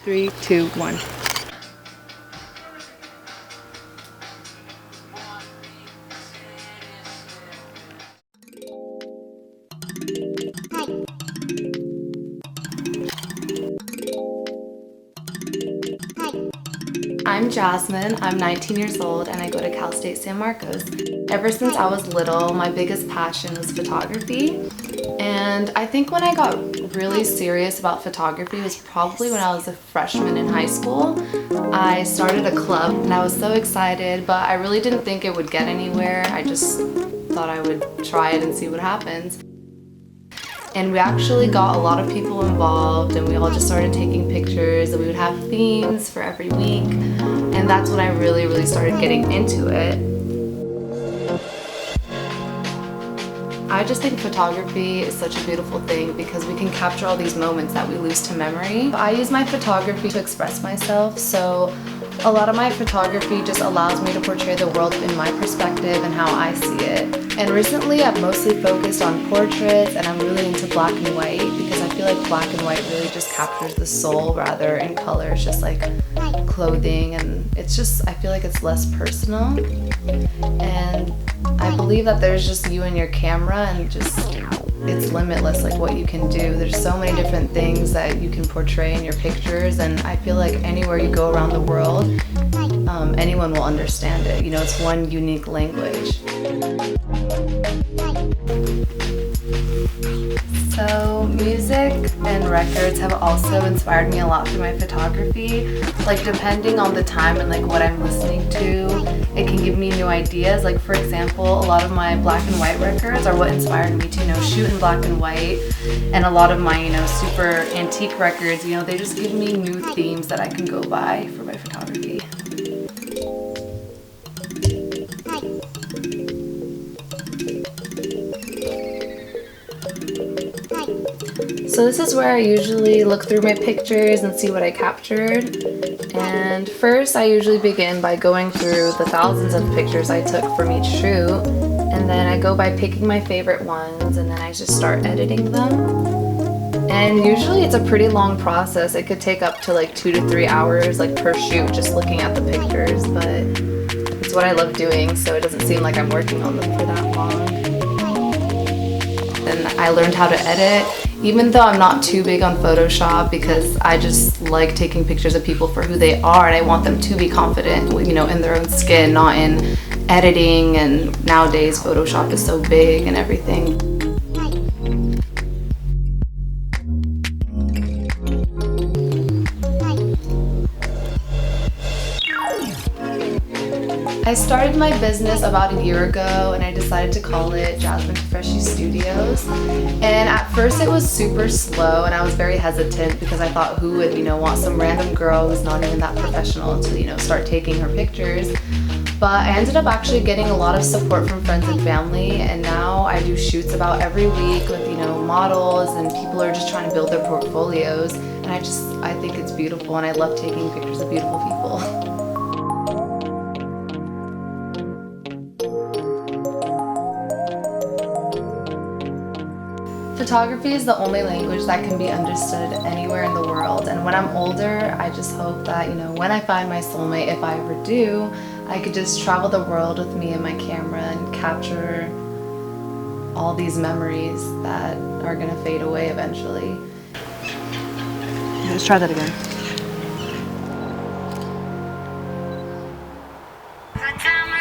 3, 2, 1. I'm Jasmine, I'm 19 years old and I go to Cal State San Marcos. Ever since I was little, my biggest passion was photography. And I think when I got really serious about photography was probably when I was a freshman in high school. I started a club and I was so excited, but I really didn't think it would get anywhere. I just thought I would try it and see what happens. And we actually got a lot of people involved and we all just started taking pictures and we would have themes for every week. And that's when I really started getting into it. I just think photography is such a beautiful thing because we can capture all these moments that we lose to memory. I use my photography to express myself, so a lot of my photography just allows me to portray the world in my perspective and how I see it. And recently I've mostly focused on portraits and I'm really into black and white because I feel like black and white really just captures the soul rather in color. It's just like clothing and it's just, I feel like it's less personal. And I believe that there's just you and your camera and just it's limitless like what you can do. There's so many different things that you can portray in your pictures and I feel like anywhere you go around the world, anyone will understand it. You know, it's one unique language. So music and records have also inspired me a lot through my photography. Like depending on the time and like what I'm listening to, it can give me new ideas. Like for example, a lot of my black and white records are what inspired me to, you know, shoot in black and white. And a lot of my, you know, super antique records, you know, they just give me new themes that I can go by for my photography. So this is where I usually look through my pictures and see what I captured. And first I usually begin by going through the thousands of pictures I took from each shoot. And then I go by picking my favorite ones and then I just start editing them. And usually it's a pretty long process. It could take up to like 2 to 3 hours like per shoot just looking at the pictures, but it's what I love doing so it doesn't seem like I'm working on them for that long. And I learned how to edit, even though I'm not too big on Photoshop because I just like taking pictures of people for who they are and I want them to be confident, you know, in their own skin, not in editing, and nowadays Photoshop is so big and everything. I started my business about a year ago and I decided to call it Jasmine Tafreshi Studios. And at first it was super slow and I was very hesitant because I thought who would, you know, want some random girl who's not even that professional to, you know, start taking her pictures. But I ended up actually getting a lot of support from friends and family and now I do shoots about every week with, you know, models and people are just trying to build their portfolios. And I think it's beautiful and I love taking pictures of beautiful people. Photography is the only language that can be understood anywhere in the world, and when I'm older, I just hope that, you know, when I find my soulmate, if I ever do, I could just travel the world with me and my camera and capture all these memories that are gonna fade away eventually. Let's try that again. The time